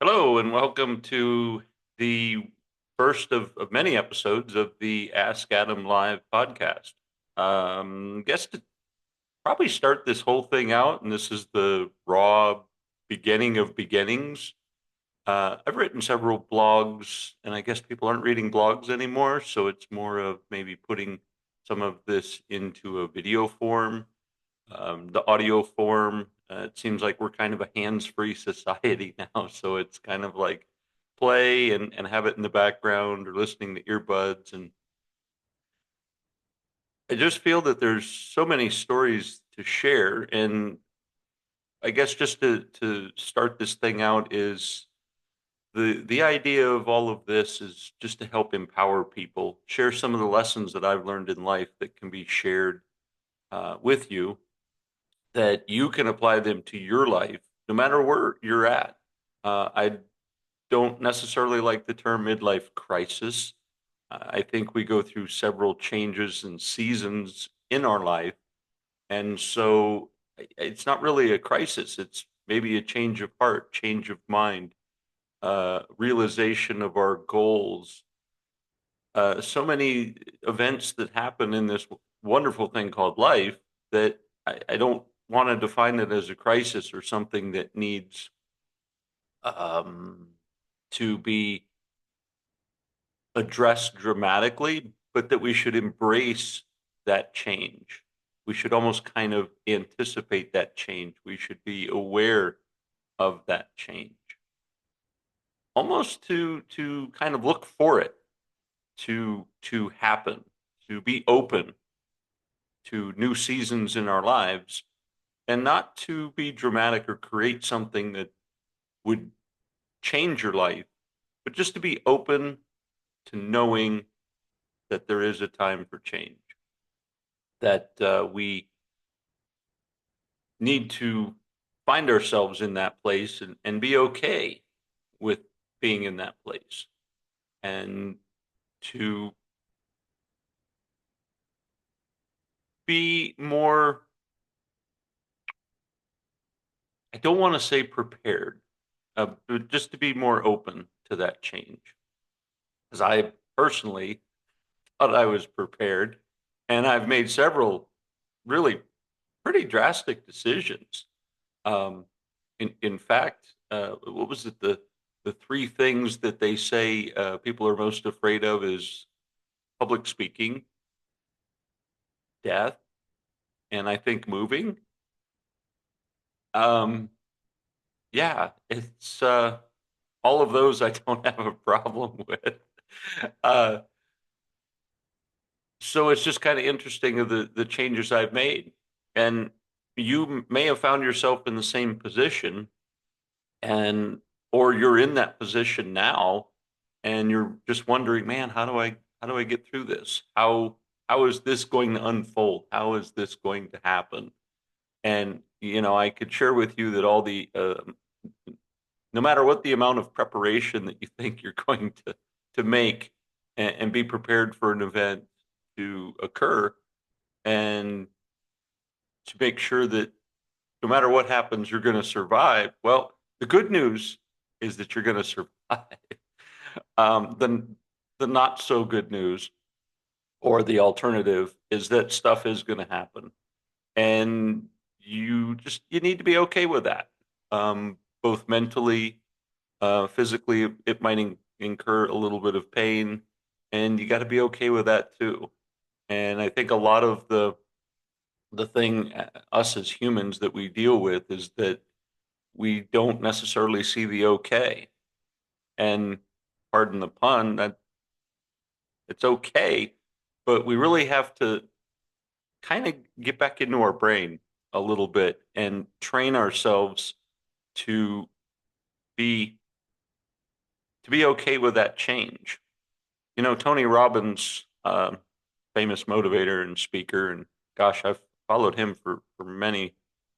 Hello, and welcome to the first of many episodes of the Ask Adam Live podcast. Guess to probably start this whole thing out, and this is the raw beginning of beginnings. I've written several blogs, and I guess people aren't reading blogs anymore, so it's more of maybe putting some of this into a video form, the audio form. It seems like we're kind of a hands-free society now, so it's kind of like play and have it in the background or listening to earbuds. And I just feel that there's so many stories to share. And I guess just to start this thing out is the idea of all of this is just to help empower people, share some of the lessons that I've learned in life that can be shared with you, that you can apply them to your life no matter where you're at. I don't necessarily like the term midlife crisis. I think we go through several changes and seasons in our life. And so it's not really a crisis. It's maybe a change of heart, change of mind, realization of our goals. So many events that happen in this wonderful thing called life that I don't want to define it as a crisis or something that needs um, to be addressed dramatically, but that we should embrace that change. We should almost kind of anticipate that change. We should be aware of that change, almost to kind of look for it to happen, to be open to new seasons in our lives, and not to be dramatic or create something that would change your life, but just to be open to knowing that there is a time for change, that we need to find ourselves in that place and be okay with being in that place, and to be more, I don't want to say prepared, but just to be more open to that change. Because I personally thought I was prepared, and I've made several really pretty drastic decisions. Um, in fact, what was it? The three things that they say people are most afraid of is public speaking, death, and I think moving. Um, yeah, it's all of those I don't have a problem with. Uh, so it's just kind of interesting of the changes I've made, and you may have found yourself in the same position, and or you're in that position now, and you're just wondering, man, how do I get through this? How is this going to unfold? How is this going to happen? And I could share with you that all the no matter what the amount of preparation that you think you're going to make, and be prepared for an event to occur, and to make sure that no matter what happens, you're going to survive. Well, the good news is that you're going to survive. The not so good news, or the alternative, is that stuff is going to happen, and you need to be okay with that. Both mentally, physically, it might incur a little bit of pain, and you got to be okay with that too. And I think a lot of the thing, us as humans, that we deal with is that we don't necessarily see the okay. And pardon the pun, that it's okay, but we really have to kind of get back into our brain a little bit and train ourselves to be to be okay with that change. Tony Robbins, famous motivator and speaker, and gosh, I've followed him for many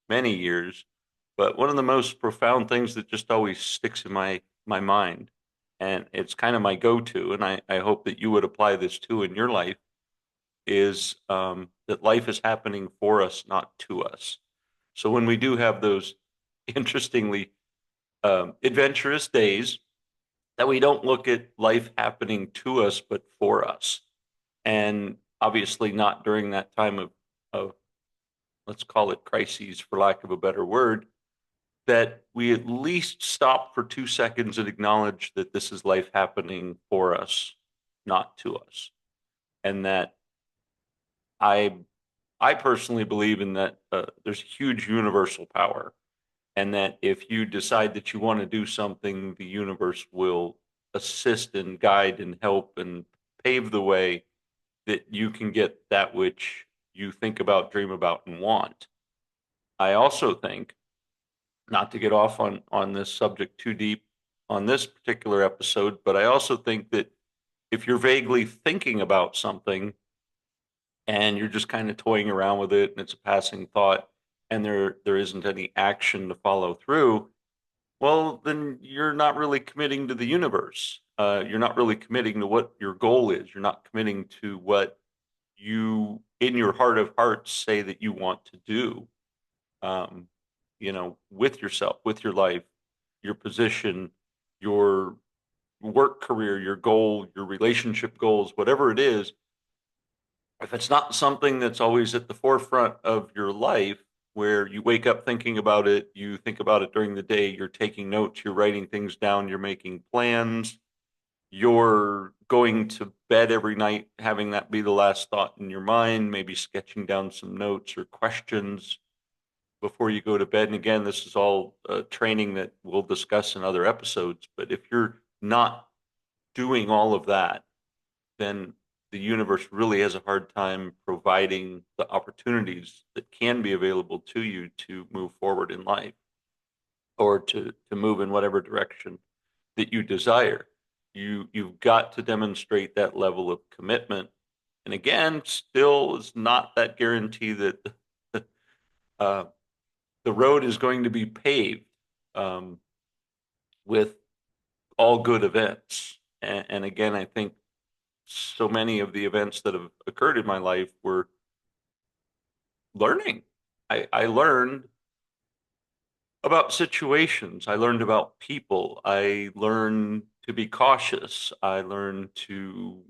years. But one of the most profound things that just always sticks in my mind, and it's kind of my go-to, and I hope that you would apply this too in your life, is that life is happening for us, not to us. So when we do have those interestingly adventurous days, that we don't look at life happening to us, but for us. And obviously not during that time of let's call it crises for lack of a better word, that we at least stop for 2 seconds and acknowledge that this is life happening for us, not to us. And that I I personally believe in that there's huge universal power, and that if you decide that you want to do something, the universe will assist and guide and help and pave the way that you can get that which you think about, dream about, and want. I also think, not to get off on this subject too deep on this particular episode, but I also think that if you're vaguely thinking about something and you're just kind of toying around with it and it's a passing thought and there isn't any action to follow through, well, then you're not really committing to the universe. You're not really committing to what your goal is. You're not committing to what you, in your heart of hearts, say that you want to do. Um, with yourself, with your life, your position, your work career, your goal, your relationship goals, whatever it is. If it's not something that's always at the forefront of your life, where you wake up thinking about it, you think about it during the day, you're taking notes, you're writing things down, you're making plans, you're going to bed every night having that be the last thought in your mind, maybe sketching down some notes or questions before you go to bed. And again, this is all training that we'll discuss in other episodes. But if you're not doing all of that, then the universe really has a hard time providing the opportunities that can be available to you to move forward in life, or to move in whatever direction that you desire. You've got to demonstrate that level of commitment. And again, still is not that guarantee that uh, the road is going to be paved um, with all good events. And again, I think so many of the events that have occurred in my life were learning. I learned about situations. I learned about people. I learned to be cautious. I learned to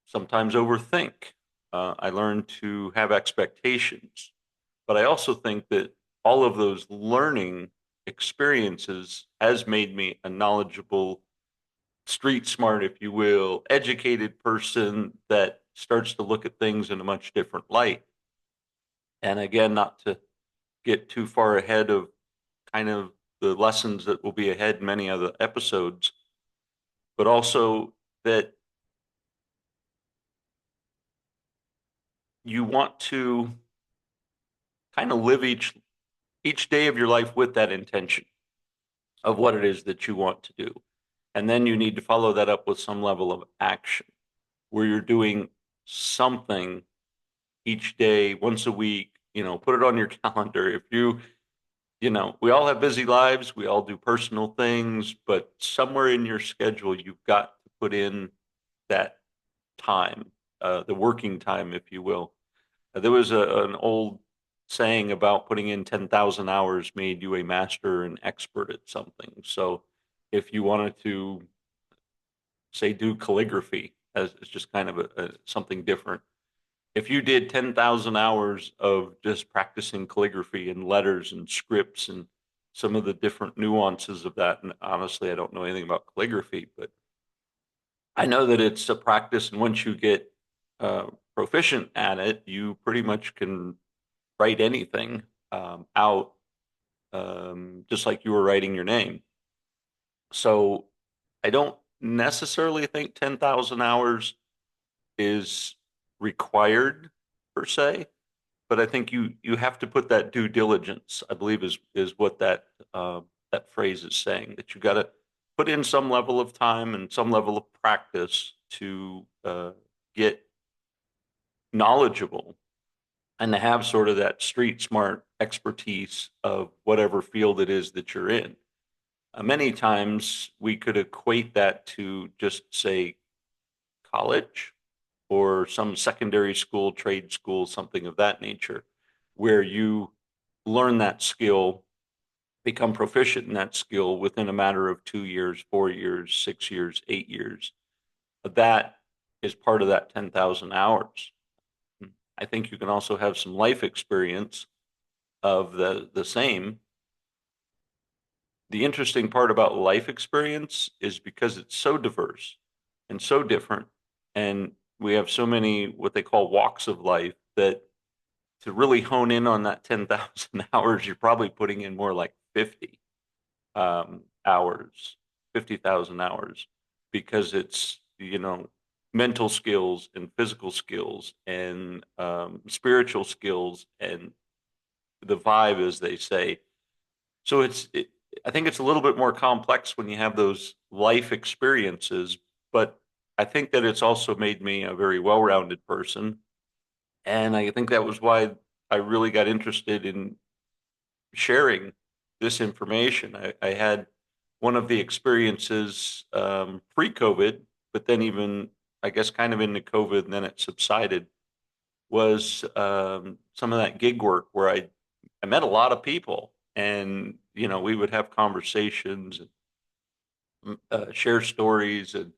sometimes overthink. I learned to have expectations. But I also think that all of those learning experiences has made me a knowledgeable, street smart, if you will, educated person that starts to look at things in a much different light. And again, not to get too far ahead of kind of the lessons that will be ahead in many other episodes, but also that you want to kind of live each day of your life with that intention of what it is that you want to do. And then you need to follow that up with some level of action where you're doing something each day, once a week, put it on your calendar. If we all have busy lives, we all do personal things, but somewhere in your schedule, you've got to put in that time, the working time, if you will. There was an old saying about putting in 10,000 hours made you a master and expert at something. So if you wanted to, say, do calligraphy as just kind of something different, if you did 10,000 hours of just practicing calligraphy and letters and scripts and some of the different nuances of that, and honestly, I don't know anything about calligraphy, but I know that it's a practice, and once you get proficient at it, you pretty much can write anything out, just like you were writing your name. So I don't necessarily think 10,000 hours is required per se, but I think you have to put that due diligence, I believe is what that phrase is saying, that you got to put in some level of time and some level of practice to get knowledgeable and to have sort of that street smart expertise of whatever field it is that you're in. Many times we could equate that to just say college or some secondary school, trade school, something of that nature, where you learn that skill become proficient in that skill within a matter of 2 years, 4 years, 6 years, 8 years. That is part of that 10,000 hours. I think you can also have some life experience of the same. The interesting part about life experience is because it's so diverse and so different, and we have so many what they call walks of life, that to really hone in on that 10,000 hours, you're probably putting in more like 50 hours, 50,000 hours, because it's, mental skills and physical skills and spiritual skills and the vibe, as they say. So I think it's a little bit more complex when you have those life experiences, but I think that it's also made me a very well-rounded person. And I think that was why I really got interested in sharing this information. I had one of the experiences pre-COVID, but then even, I guess, kind of into COVID, and then it subsided, was some of that gig work where I met a lot of people, and we would have conversations and share stories, and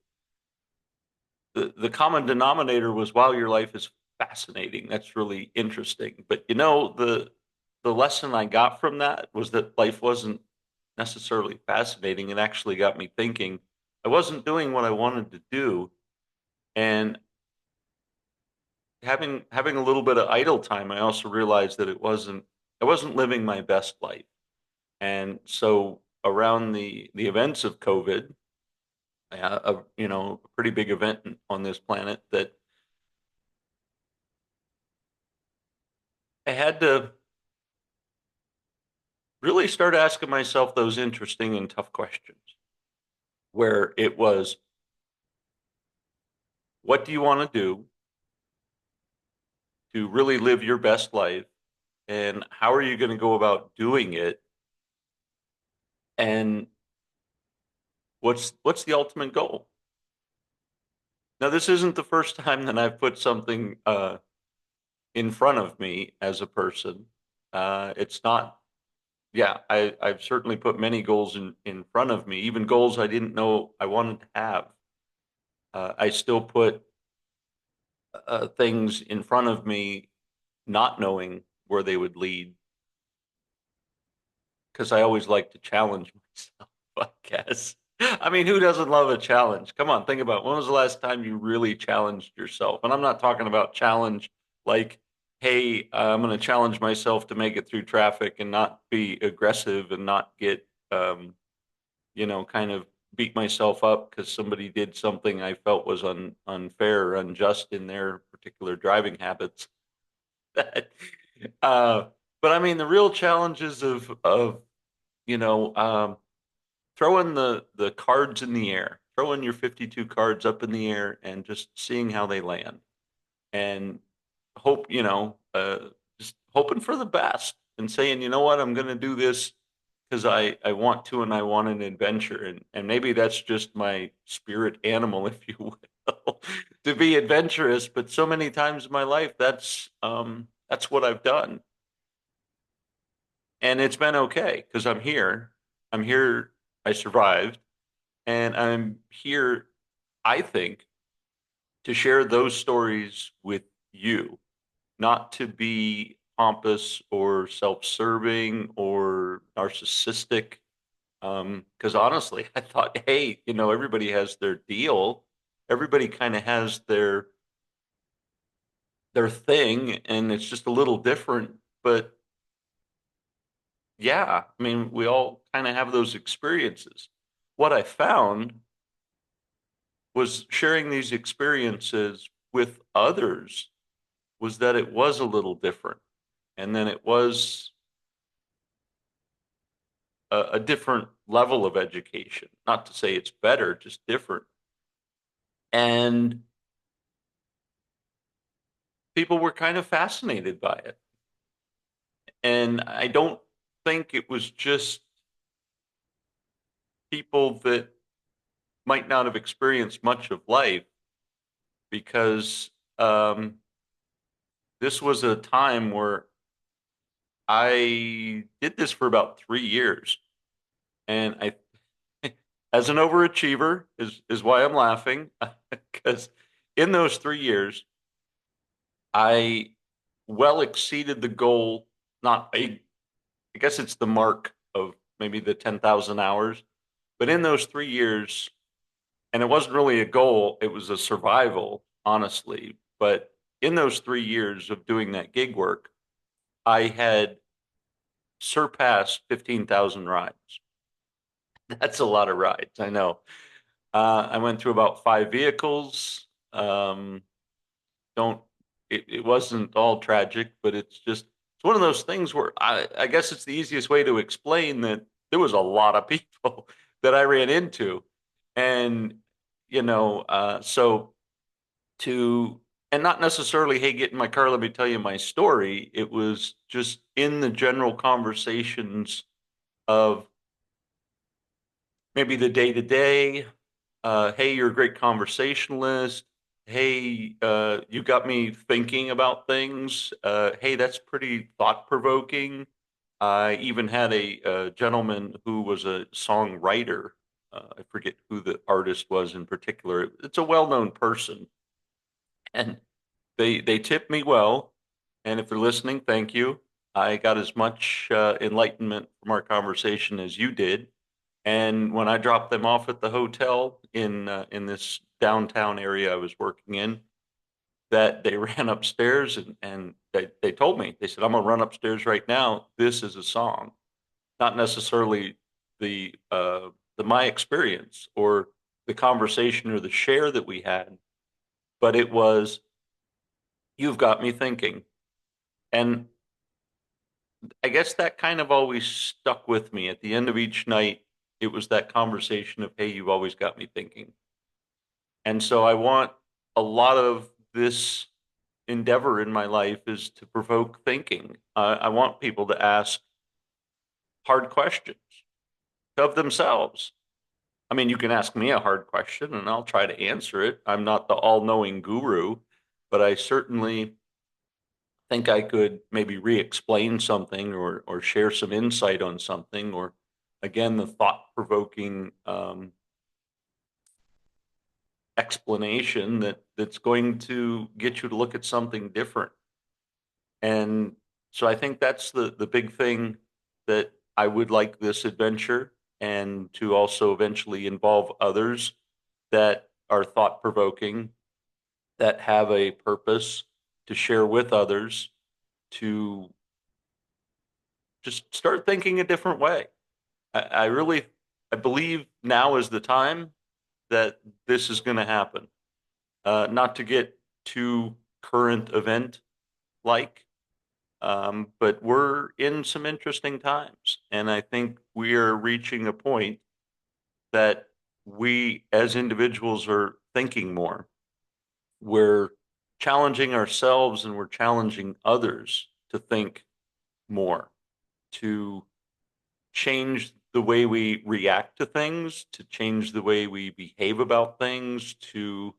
the common denominator was, wow, your life is fascinating. That's really interesting. But the lesson I got from that was that life wasn't necessarily fascinating. It actually got me thinking. I wasn't doing what I wanted to do, and having a little bit of idle time, I also realized that I wasn't living my best life. And so around the events of COVID, a pretty big event on this planet, that I had to really start asking myself those interesting and tough questions, where it was, what do you want to do to really live your best life? And how are you going to go about doing it? And what's the ultimate goal? Now, this isn't the first time that I've put something in front of me as a person. It's not, yeah, I've certainly put many goals in front of me, even goals I didn't know I wanted to have. I still put things in front of me, not knowing where they would lead, because I always like to challenge myself, I guess. I mean, who doesn't love a challenge? Come on, think about it. When was the last time you really challenged yourself? And I'm not talking about challenge like, hey, I'm going to challenge myself to make it through traffic and not be aggressive and not get, kind of beat myself up because somebody did something I felt was unfair or unjust in their particular driving habits. uh, but I mean, the real challenges of you know, throwing the cards in the air, throwing your 52 cards up in the air and just seeing how they land, and hope, just hoping for the best and saying, you know what, I'm going to do this because I want to, and I want an adventure. And maybe that's just my spirit animal, if you will, to be adventurous. But so many times in my life, that's what I've done. And it's been okay because I'm here. I'm here. I survived, and I'm here, I think, to share those stories with you, not to be pompous or self-serving or narcissistic. Because honestly, I thought, hey, everybody has their deal. Everybody kind of has their thing, and it's just a little different. But yeah, I mean, we all kind of have those experiences. What I found was sharing these experiences with others was that it was a little different. And then it was a different level of education. Not to say it's better, just different. And people were kind of fascinated by it. And I don't think it was just people that might not have experienced much of life, because this was a time where I did this for about 3 years, and I, as an overachiever, is why I'm laughing because in those 3 years, I well exceeded the goal. Not I guess it's the mark of maybe the 10,000 hours, but in those 3 years, and it wasn't really a goal, it was a survival, honestly. But in those 3 years of doing that gig work, I had surpassed 15,000 rides. That's a lot of rides, I know. I went through about five vehicles. Don't it wasn't all tragic, but it's one of those things where I guess it's the easiest way to explain that there was a lot of people that I ran into, and so to and not necessarily, hey, get in my car, let me tell you my story. It was just in the general conversations of maybe the day to day. Hey, you're a great conversationalist. Hey, you got me thinking about things. Hey, that's pretty thought provoking. I even had a gentleman who was a songwriter. I forget who the artist was in particular. It's a well known person. And they tipped me well. And if they're listening, thank you. I got as much enlightenment from our conversation as you did. And when I dropped them off at the hotel in this downtown area I was working in, that they ran upstairs and they told me, they said, I'm gonna run upstairs right now. This is a song, not necessarily the my experience or the conversation or the share that we had, but it was, you've got me thinking. And I guess that kind of always stuck with me. At the end of each night, it was that conversation of, hey, you've always got me thinking. And so I want a lot of this endeavor in my life is to provoke thinking. I want people to ask hard questions of themselves. I mean, you can ask me a hard question and I'll try to answer it. I'm not the all knowing guru, but I certainly think I could maybe re explain something or share some insight on something, or again, the thought provoking explanation that's going to get you to look at something different. And so I think that's the big thing, that I would like this adventure and to also eventually involve others that are thought provoking, that have a purpose to share with others, to just start thinking a different way. I really I believe now is the time that this is going to happen. Not to get too current event like, but we're in some interesting times, and I think we are reaching a point that we as individuals are thinking more. We're challenging ourselves and we're challenging others to think more, to change the way we react to things, to change the way we behave about things, to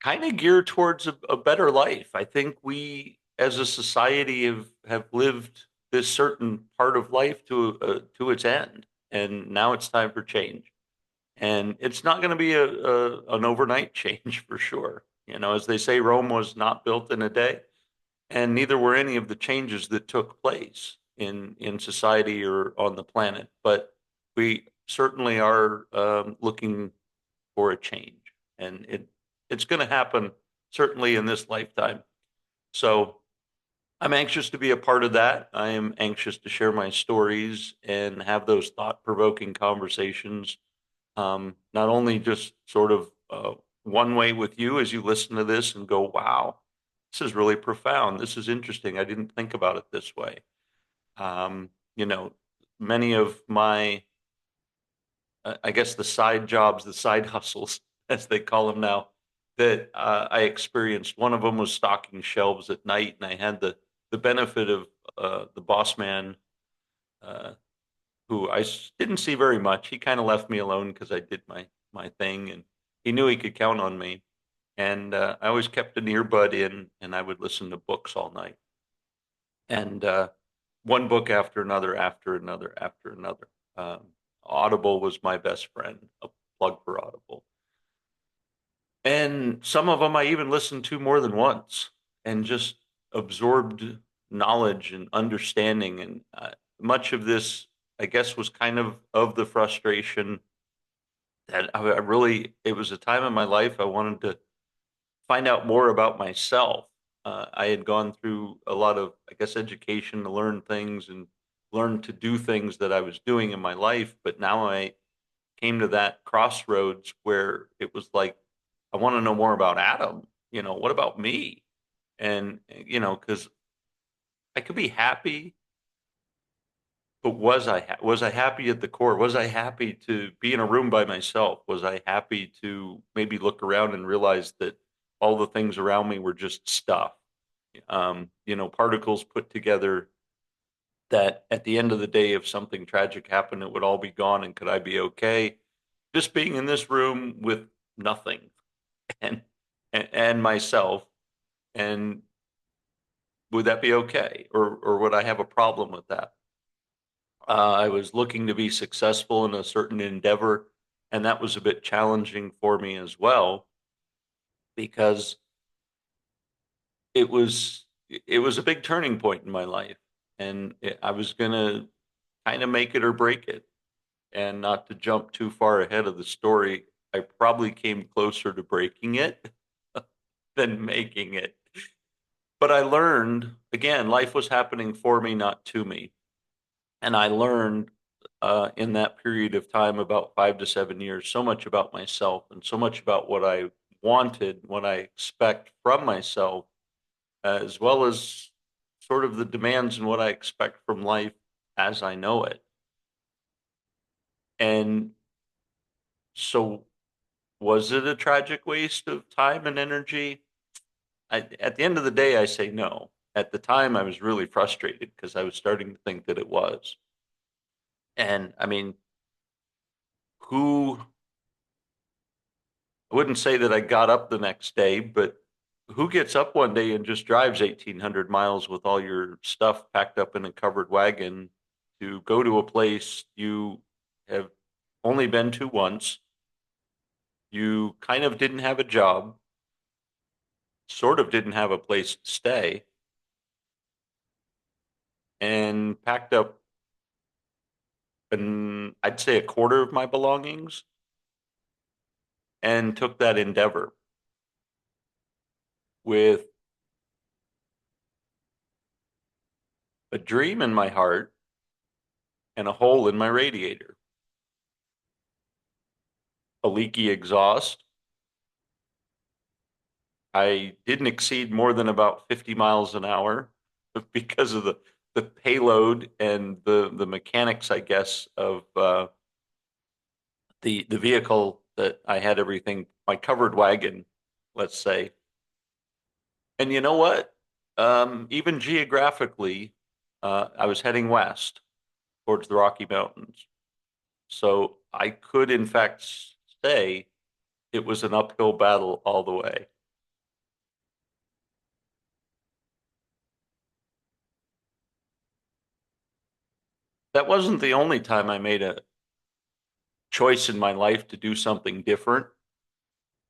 kind of gear towards a better life. I think we as a society have lived this certain part of life to its end, and now it's time for change. And it's not going to be a an overnight change for sure. You know, as they say, Rome was not built in a day, and neither were any of the changes that took place in society or on the planet. But we certainly are looking for a change, and it's going to happen certainly in this lifetime. So I'm anxious to be a part of that. I am anxious to share my stories and have those thought provoking conversations. Not only just sort of one way with you as you listen to this and go, wow, this is really profound. This is interesting. I didn't think about it this way. You know, many of my, I guess, the side jobs, the side hustles, as they call them now, that I experienced. One of them was stocking shelves at night, and I had the benefit of the boss man, uh, who didn't see very much. He kind of left me alone because I did my thing, and he knew he could count on me. and I always kept an earbud in, and I would listen to books all night, and one book after another, after another. Um, Audible was my best friend, a plug for Audible. And some of them I even listened to more than once and just absorbed knowledge and understanding. And much of this, I guess, was kind of the frustration that I really, it was a time in my life I wanted to find out more about myself. I had gone through a lot of, I guess, education to learn things and learn to do things that I was doing in my life. But now I came to that crossroads where it was like, I want to know more about Adam. What about me? And, because I could be happy, but was I happy at the core? Was I happy to be in a room by myself? Was I happy to maybe look around and realize that all the things around me were just stuff? Particles put together that at the end of the day, if something tragic happened, it would all be gone. And could I be okay? Just being in this room with nothing and and myself, and would that be okay, or would I have a problem with that? I was looking to be successful in a certain endeavor, and that was a bit challenging for me as well because it was a big turning point in my life, and I was gonna kind of make it or break it. And not to jump too far ahead of the story, I probably came closer to breaking it than making it. But I learned, again, life was happening for me, not to me. And I learned in that period of time, about 5 to 7 years, so much about myself and so much about what I wanted, what I expect from myself, as well as sort of the demands and what I expect from life as I know it. And so, was it a tragic waste of time and energy? At the end of the day, I say no. At the time, I was really frustrated because I was starting to think that it was. And I mean, who, I wouldn't say that I got up the next day, but who gets up one day and just drives 1,800 miles with all your stuff packed up in a covered wagon to go to a place you have only been to once? You kind of didn't have a job, sort of didn't have a place to stay, and packed up I'd say a quarter of my belongings and took that endeavor with a dream in my heart and a hole in my radiator, a leaky exhaust. I didn't exceed more than about 50 miles an hour because of the payload and the mechanics, I guess, of the vehicle that I had everything, my covered wagon, let's say. And you know what? Even geographically, I was heading west towards the Rocky Mountains. So I could, in fact, say it was an uphill battle all the way. That wasn't the only time I made a choice in my life to do something different.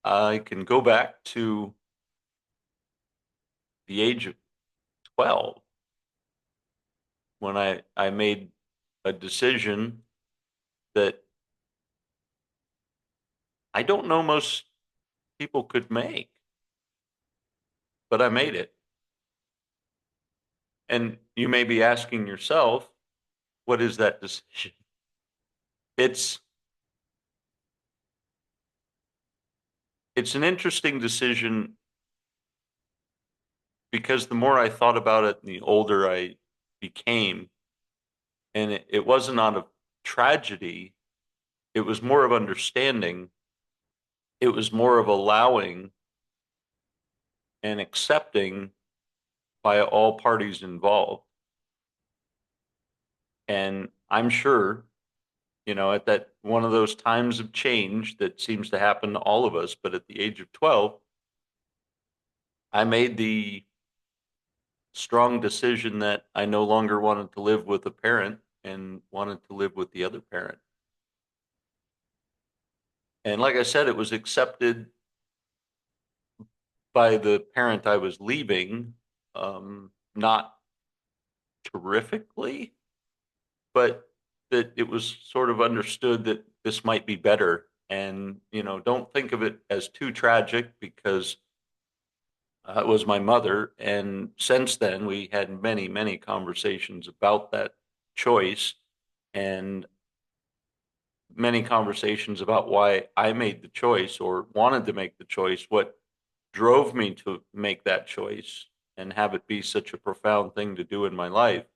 I can go back to the age of 12 when I made a decision that I don't know most people could make, but I made it. And you may be asking yourself, what is that decision? It's it's an interesting decision because the more I thought about it, the older I became, and it wasn't out of tragedy. It was more of understanding. It was more of allowing and accepting by all parties involved. And I'm sure, at that one of those times of change that seems to happen to all of us, but at the age of 12, I made the strong decision that I no longer wanted to live with a parent and wanted to live with the other parent. And like I said, it was accepted by the parent I was leaving, not terrifically, but that it was sort of understood that this might be better. And, don't think of it as too tragic because it was my mother. And since then, we had many, many conversations about that choice and many conversations about why I made the choice or wanted to make the choice, what drove me to make that choice and have it be such a profound thing to do in my life,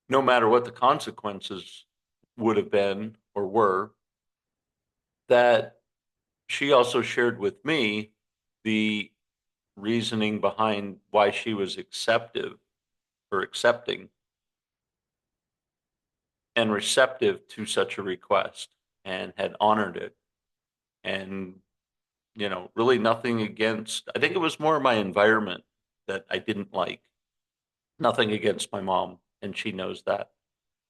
no matter what the consequences would have been or were, that she also shared with me the reasoning behind why she was acceptive or accepting and receptive to such a request and had honored it. And, really nothing against, I think it was more my environment that I didn't like. Nothing against my mom, and she knows that.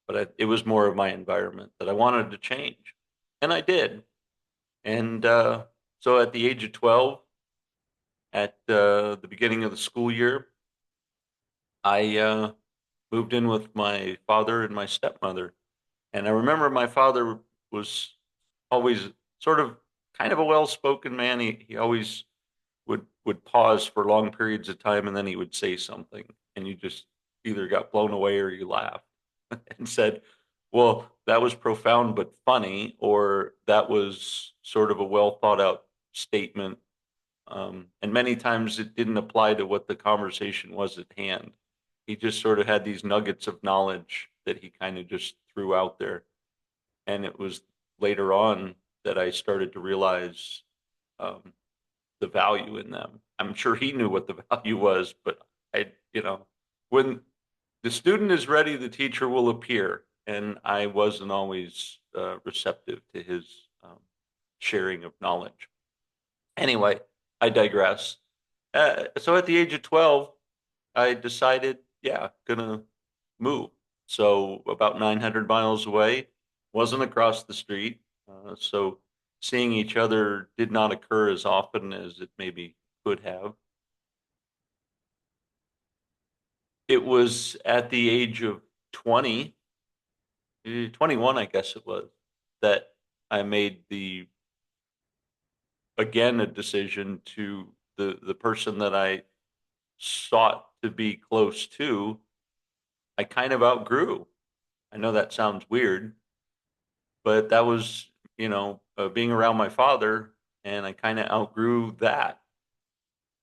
But it was more of my environment that I wanted to change. And I did. And so at the age of 12, at the beginning of the school year, I moved in with my father and my stepmother. And I remember my father was always sort of kind of a well-spoken man. He always would pause for long periods of time and then he would say something and you just either got blown away or you laughed and said, well, that was profound but funny, or that was sort of a well thought out statement. And many times it didn't apply to what the conversation was at hand. He just sort of had these nuggets of knowledge that he kind of just threw out there. And it was later on that I started to realize um, the value in them. I'm sure he knew what the value was, but when the student is ready, the teacher will appear. And I wasn't always receptive to his sharing of knowledge. Anyway, I digress. So at the age of 12, I decided, yeah, gonna move. So about 900 miles away, wasn't across the street. So seeing each other did not occur as often as it maybe could have. It was at the age of 20, 21, I guess it was, that I made again, a decision to the person that I sought to be close to, I kind of outgrew. I know that sounds weird, but that was, being around my father, and I kind of outgrew that.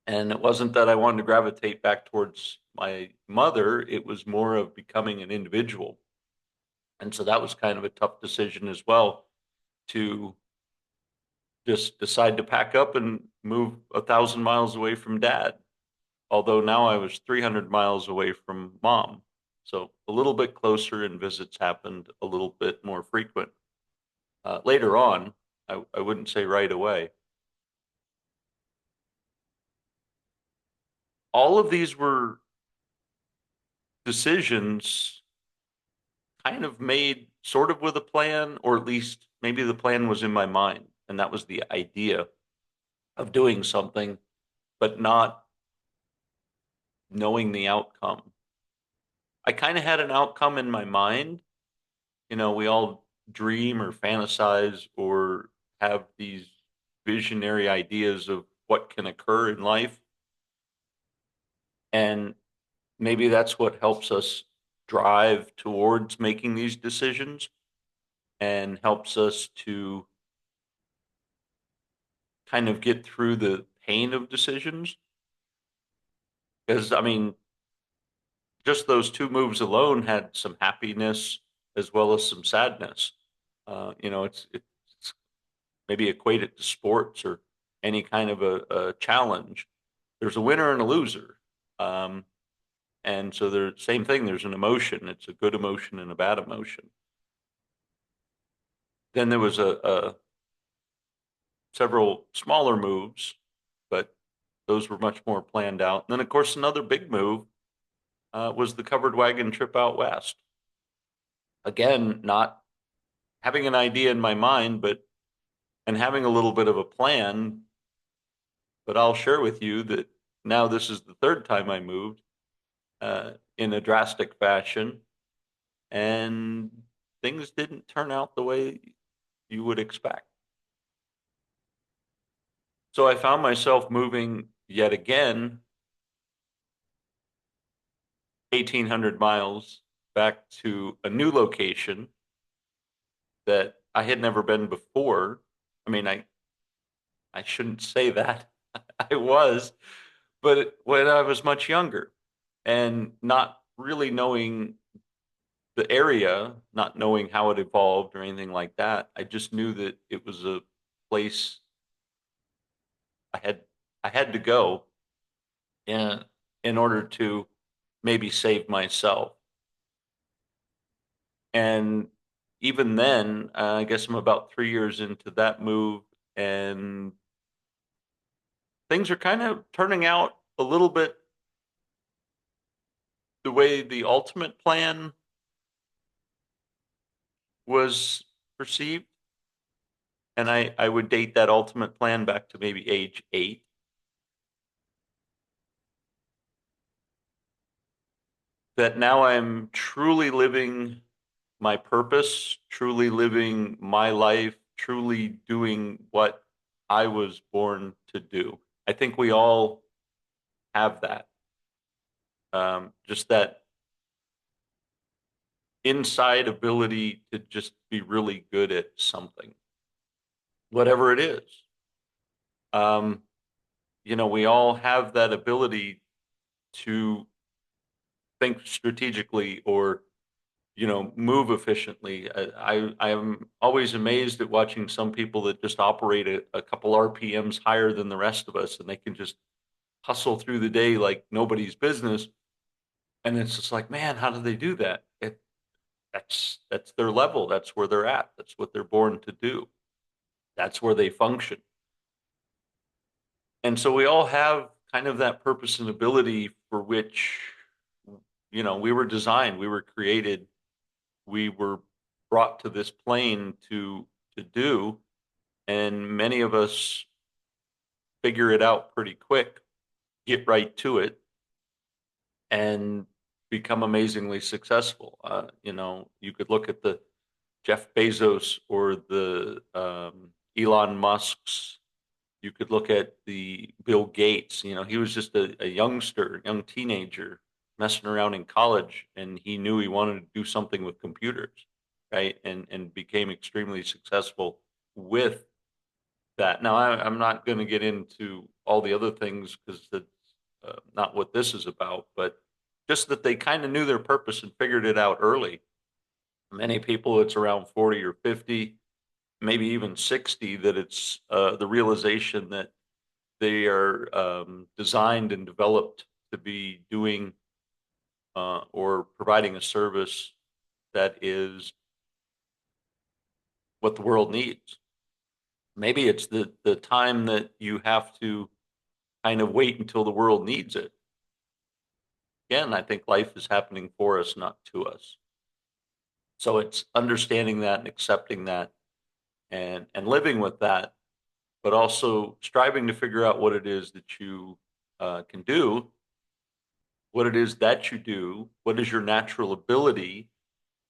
And it wasn't that I wanted to gravitate back towards my mother, it was more of becoming an individual. And so that was kind of a tough decision as well, to just decide to pack up and move 1,000 miles away from dad. Although now I was 300 miles away from mom. So a little bit closer and visits happened a little bit more frequent. Later on, I wouldn't say right away. All of these were decisions kind of made sort of with a plan, or at least maybe the plan was in my mind. And that was the idea of doing something, but not knowing the outcome. I kind of had an outcome in my mind. We all dream or fantasize or have these visionary ideas of what can occur in life. And maybe that's what helps us drive towards making these decisions and helps us to kind of get through the pain of decisions. Because, I mean, just those two moves alone had some happiness as well as some sadness. It's maybe equate it to sports or any kind of a challenge. There's a winner and a loser. Um, and so there's same thing. There's an emotion. It's a good emotion and a bad emotion. Then there was a several smaller moves, but Those were much more planned out. And then, of course, another big move was the covered wagon trip out west. Again, not having an idea in my mind, but and having a little bit of a plan. But I'll share with you that now this is the third time I moved in a drastic fashion, and things didn't turn out the way you would expect. So I found myself moving yet again 1,800 miles back to a new location that I had never been before. I mean, I shouldn't say that. I was, but when I was much younger and not really knowing the area, not knowing how it evolved or anything like that, I just knew that it was a place I had I had to go in in order to maybe save myself. And even then, I guess I'm about 3 years into that move, and things are kind of turning out a little bit the way the ultimate plan was perceived. And I would date that ultimate plan back to maybe age 8. That now I'm truly living my purpose, truly living my life, truly doing what I was born to do. I think we all have that. Just that inside ability to just be really good at something, whatever it is. Um, we all have that ability to think strategically or move efficiently. I am always amazed at watching some people that just operate a couple RPMs higher than the rest of us, and they can just hustle through the day like nobody's business. And it's just like, man, how do they do that? That's their level. That's where they're at. That's what they're born to do. That's where they function. And so we all have kind of that purpose and ability for which we were designed, we were created, we were brought to this plane to do. And many of us figure it out pretty quick, get right to it, and become amazingly successful. You could look at the Jeff Bezos or the Elon Musk's. You could look at the Bill Gates. He was just a youngster, young teenager, messing around in college, and he knew he wanted to do something with computers, right? And became extremely successful with that. Now, I'm not going to get into all the other things because that's not what this is about, but just that they kind of knew their purpose and figured it out early. Many people, it's around 40 or 50, maybe even 60, that it's the realization that they are designed and developed to be doing or providing a service that is what the world needs. Maybe it's the time that you have to kind of wait until the world needs it. Again, I think life is happening for us, not to us. So it's understanding that and accepting that and living with that, but also striving to figure out what it is that you can do, what it is that you do, what is your natural ability,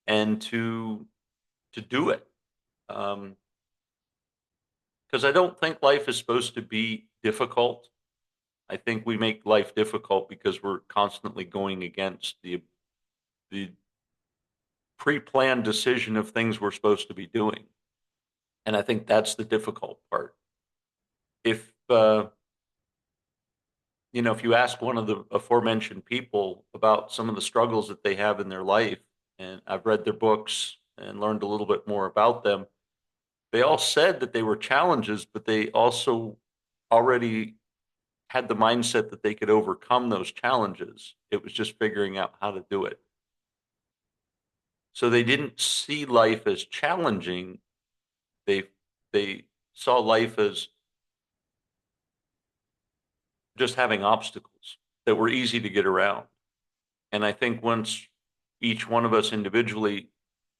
and to do it. Um, because I don't think life is supposed to be difficult. I think we make life difficult because we're constantly going against the pre-planned decision of things we're supposed to be doing. And I think that's the difficult part. If if you ask one of the aforementioned people about some of the struggles that they have in their life, and I've read their books and learned a little bit more about them, they all said that they were challenges, but they also already had the mindset that they could overcome those challenges. It was just figuring out how to do it. So they didn't see life as challenging. They they saw life as just having obstacles that were easy to get around. And I think once each one of us individually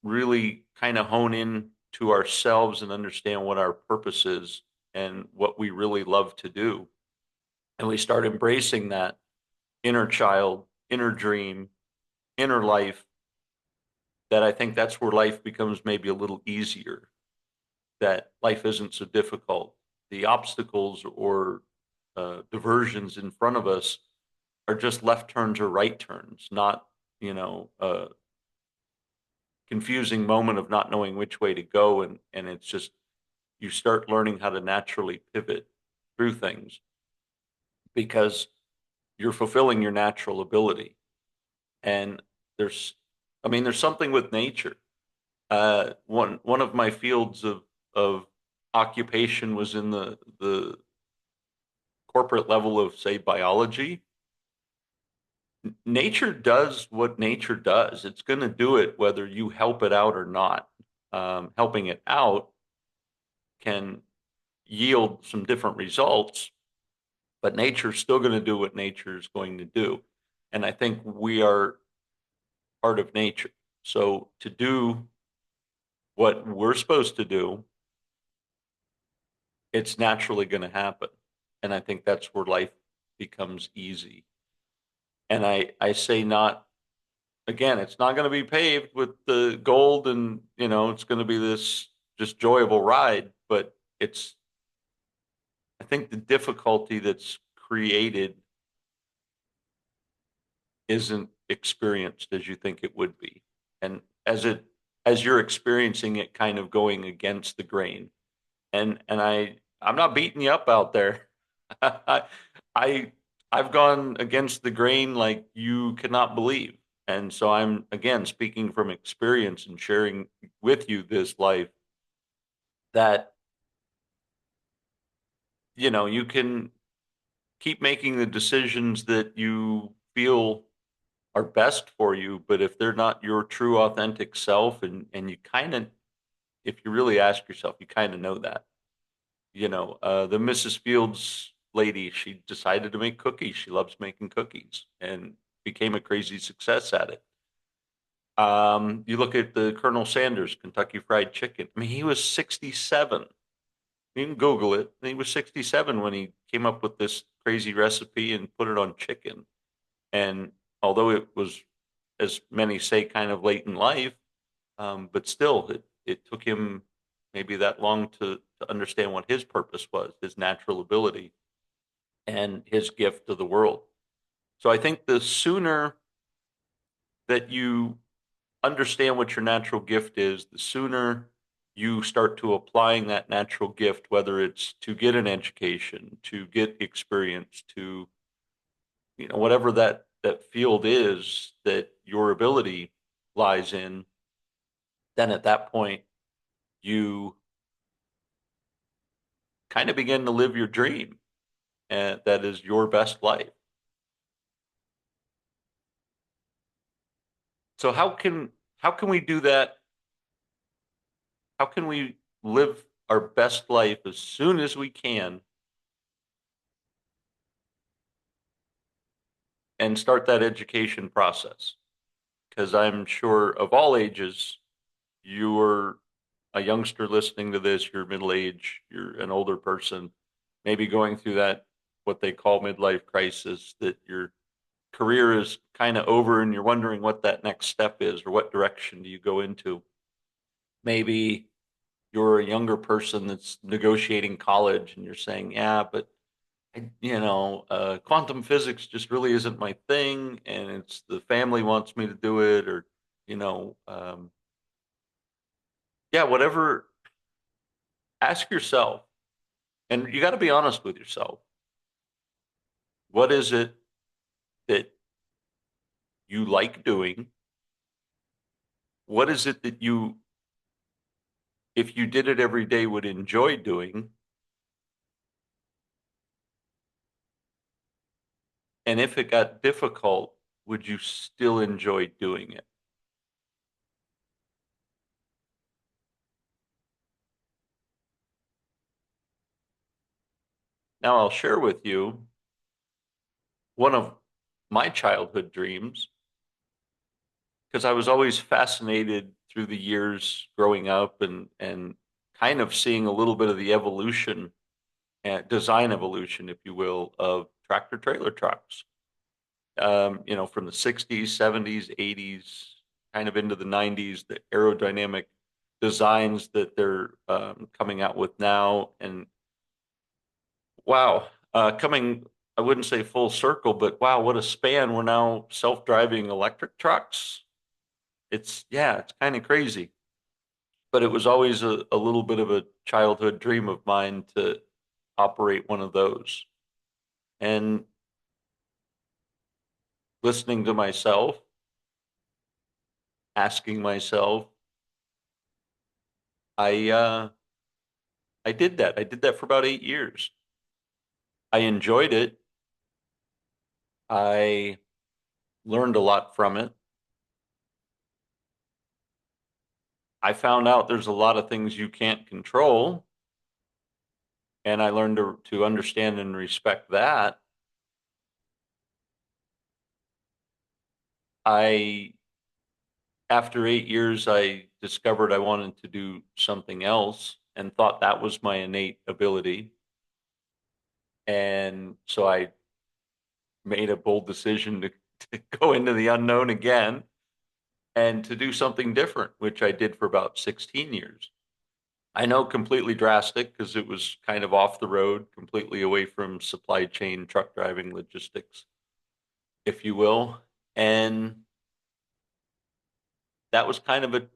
really kind of hone in to ourselves and understand what our purpose is and what we really love to do, and we start embracing that inner child, inner dream, inner life, that I think that's where life becomes maybe a little easier, that life isn't so difficult. The obstacles or diversions in front of us are just left turns or right turns, not, a confusing moment of not knowing which way to go. And it's just, you start learning how to naturally pivot through things because you're fulfilling your natural ability. And there's, I mean, there's something with nature. One of my fields of occupation was in the corporate level of, say, biology. Nature does what nature does. It's going to do it whether you help it out or not. Helping it out can yield some different results, but nature's still going to do what nature is going to do. And I think we are part of nature. So to do what we're supposed to do, it's naturally going to happen. And I think that's where life becomes easy. And I say not, again, it's not going to be paved with the gold and, it's going to be this just joyable ride, but it's, I think the difficulty that's created isn't experienced as you think it would be. And as you're experiencing it kind of going against the grain. And I'm not beating you up out there. I I I've gone against the grain like you cannot believe. And so I'm again speaking from experience and sharing with you this life that you can keep making the decisions that you feel are best for you, but if they're not your true authentic self, and you kind of, if you really ask yourself, you kind of know that. The Mrs. Fields lady, she decided to make cookies. She loves making cookies and became a crazy success at it. You look at the Colonel Sanders Kentucky Fried Chicken. I mean, he was 67. You can Google it. He was 67 when he came up with this crazy recipe and put it on chicken. And although it was, as many say, kind of late in life, but still, it took him maybe that long to understand what his purpose was, his natural ability, and his gift to the world. So I think the sooner that you understand what your natural gift is, the sooner you start to applying that natural gift, whether it's to get an education, to get experience, to whatever that field is that your ability lies in, then at that point you kind of begin to live your dream, and that is your best life. So how can we do that? How can we live our best life as soon as we can and start that education process? Because I'm sure of all ages, you're a youngster listening to this, you're middle age, you're an older person, maybe going through that, what they call midlife crisis, that your career is kind of over and you're wondering what that next step is or what direction do you go into. Maybe you're a younger person that's negotiating college and you're saying, yeah, but quantum physics just really isn't my thing, and it's the family wants me to do it, or you know, um, yeah, whatever. Ask yourself, and you got to be honest with yourself. What is it that you like doing? What is it that you, if you did it every day, would enjoy doing? And if it got difficult, would you still enjoy doing it? Now, I'll share with you. one of my childhood dreams, because I was always fascinated through the years growing up and kind of seeing a little bit of the evolution and design evolution, if you will, of tractor trailer trucks. From the 60s, 70s, 80s, kind of into the 90s, the aerodynamic designs that they're coming out with now. And wow, I wouldn't say full circle, but wow, what a span. We're now self-driving electric trucks. Yeah, it's kind of crazy. But it was always a little bit of a childhood dream of mine to operate one of those. And listening to myself, asking myself, I uh, I did that. I did that for about 8 years. I enjoyed it. I learned a lot from it. I found out there's a lot of things you can't control, and I learned to understand and respect that. I After 8 years, I discovered I wanted to do something else and thought that was my innate ability. And so I made a bold decision to go into the unknown again and to do something different, which I did for about 16 years. I know completely drastic because it was kind of off the road, completely away from supply chain, truck driving, logistics, if you will. And that was kind of a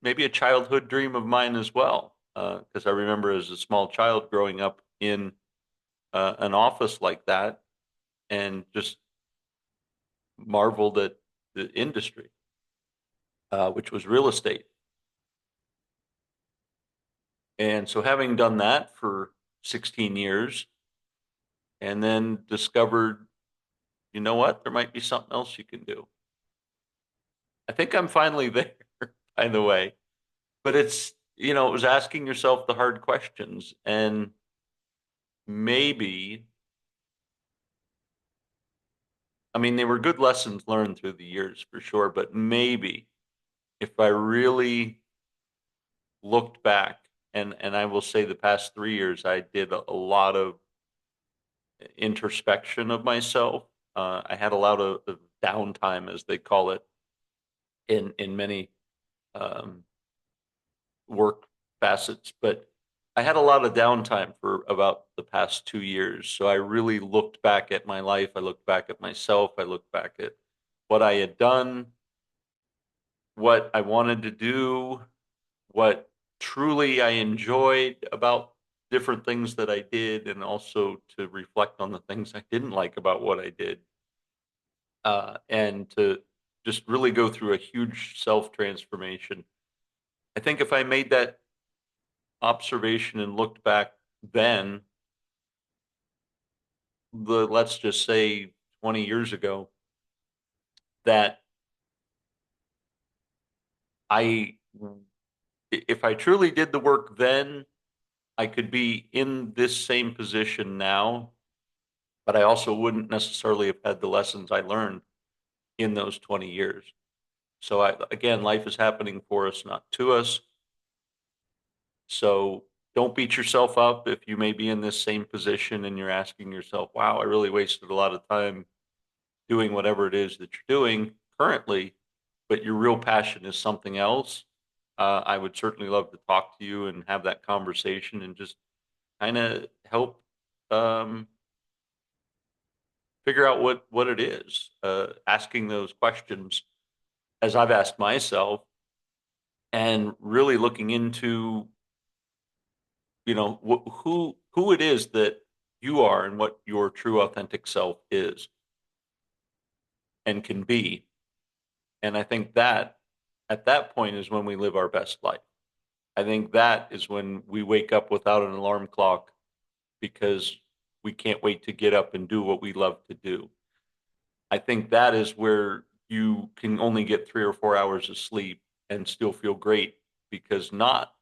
maybe a childhood dream of mine as well. Because I remember as a small child growing up in an office like that and just marveled at the industry, which was real estate. And so, having done that for 16 years, and then discovered, you know what, there might be something else you can do. I think I'm finally there, by the way. But it was asking yourself the hard questions. And maybe, I mean, they were good lessons learned through the years for sure, but maybe if I really looked back, and I will say the past 3 years, I did a lot of introspection of myself. I had a lot of downtime, as they call it, in many um, work facets, but I had a lot of downtime for about the past 2 years. So I really looked back at my life. I looked back at myself. I looked back at what I had done, what I wanted to do, what truly I enjoyed about different things that I did, and also to reflect on the things I didn't like about what I did, and to just really go through a huge self transformation. I think if I made that observation and looked back then, let's just say 20 years ago, that I, if I truly did the work then, I could be in this same position now, but I also wouldn't necessarily have had the lessons I learned in those 20 years. So again, life is happening for us, not to us. So don't beat yourself up if you may be in this same position and you're asking yourself, wow, I really wasted a lot of time doing whatever it is that you're doing currently, but your real passion is something else. I would certainly love to talk to you and have that conversation and just kind of help um, figure out what it is. Asking those questions as I've asked myself, and really looking into who it is that you are and what your true authentic self is and can be. And I think that at that point is when we live our best life. I think that is when we wake up without an alarm clock because we can't wait to get up and do what we love to do. I think that is where you can only get 3 or 4 hours of sleep and still feel great, because not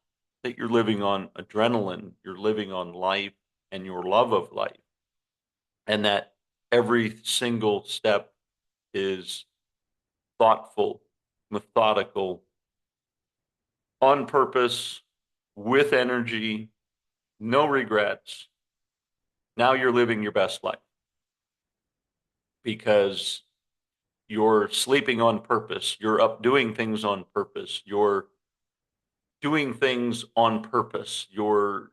that you're living on adrenaline, you're living on life and your love of life. And that every single step is thoughtful, methodical, on purpose, with energy, no regrets. Now you're living your best life because you're sleeping on purpose. You're up doing things on purpose. You're doing things on purpose. Your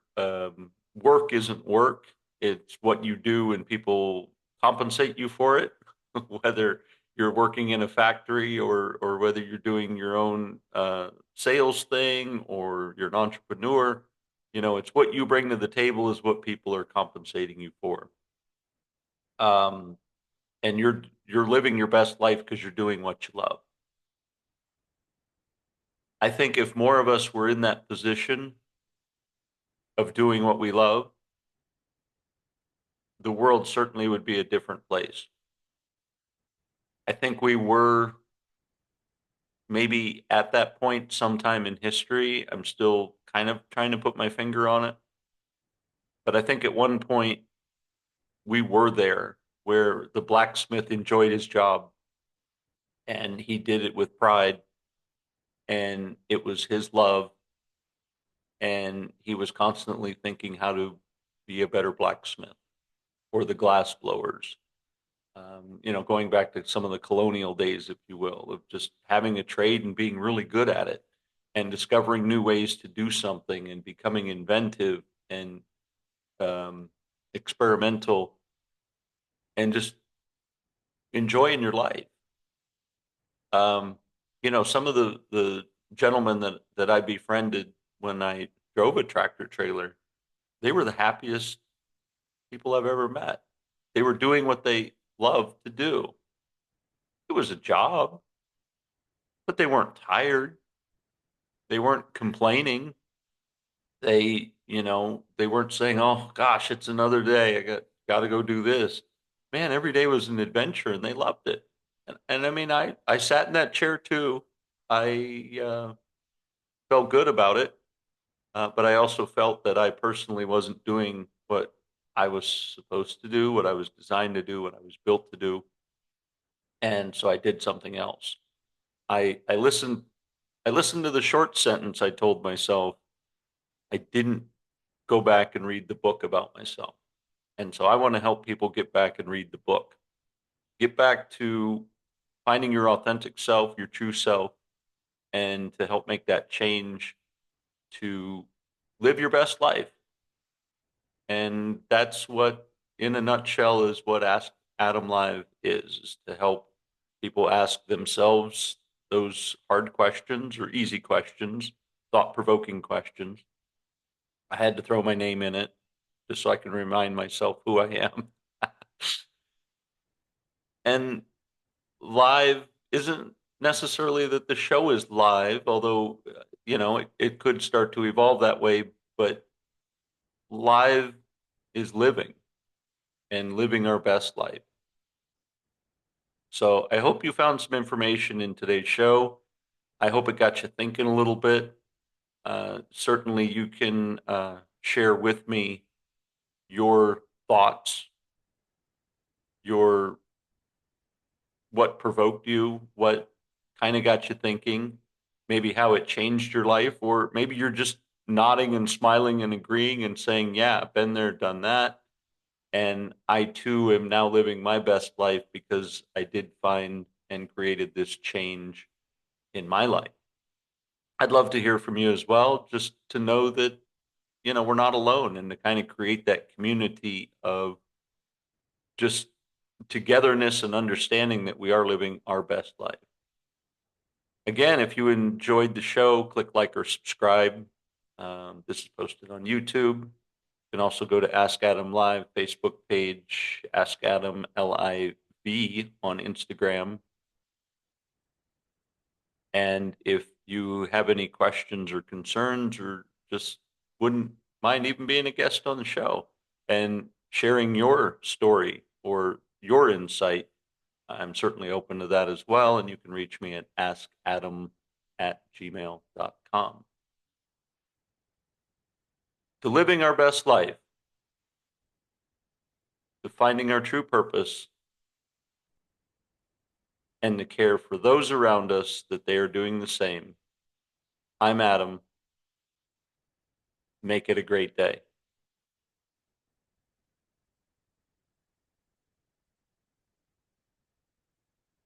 work isn't work. It's what you do, and people compensate you for it, whether you're working in a factory or whether you're doing your own sales thing or you're an entrepreneur. You know, it's what you bring to the table is what people are compensating you for. Um, and you're living your best life because you're doing what you love. I think if more of us were in that position of doing what we love, the world certainly would be a different place. I think we were maybe at that point sometime in history. I'm still kind of trying to put my finger on it. But I think at one point we were there where the blacksmith enjoyed his job and he did it with pride and it was his love and he was constantly thinking how to be a better blacksmith, or the glass blowers. You know, going back to some of the colonial days, if you will, of just having a trade and being really good at it and discovering new ways to do something and becoming inventive and um, experimental and just enjoying your life. Um, you know, some of the gentlemen that I befriended when I drove a tractor trailer, they were the happiest people I've ever met. They were doing what they loved to do. It was a job, but they weren't tired. They weren't complaining. They weren't saying, "Oh gosh, it's another day. I got to go do this." Man, every day was an adventure, and they loved it. And I mean, I sat in that chair too. I felt good about it, but I also felt that I personally wasn't doing what I was supposed to do, what I was designed to do, what I was built to do, and so I did something else. I listened. I listened to the short sentence I told myself. I didn't go back and read the book about myself. And so I want to help people get back and read the book. Get back to finding your authentic self, your true self, and to help make that change to live your best life. And that's what, in a nutshell, is what Ask Adam Live is to help people ask themselves those hard questions or easy questions, thought provoking questions. I had to throw my name in it just so I can remind myself who I am. And live isn't necessarily that the show is live, although, it could start to evolve that way, but live is living and living our best life. So I hope you found some information in today's show. I hope it got you thinking a little bit. Certainly, you can share with me your thoughts, your what provoked you, what kind of got you thinking, maybe how it changed your life, or maybe you're just nodding and smiling and agreeing and saying, "Yeah, been there, done that." And I too am now living my best life because I did find and created this change in my life. I'd love to hear from you as well, just to know that, we're not alone and to kind of create that community of just togetherness and understanding that we are living our best life. Again, if you enjoyed the show, click like or subscribe. This is posted on YouTube. You can also go to Ask Adam Live Facebook page, Ask Adam LIV on Instagram. And if you have any questions or concerns or just wouldn't mind even being a guest on the show and sharing your story or your insight, I'm certainly open to that as well. And you can reach me at askadam@gmail.com. To living our best life, to finding our true purpose and to care for those around us that they are doing the same. I'm Adam. Make it a great day.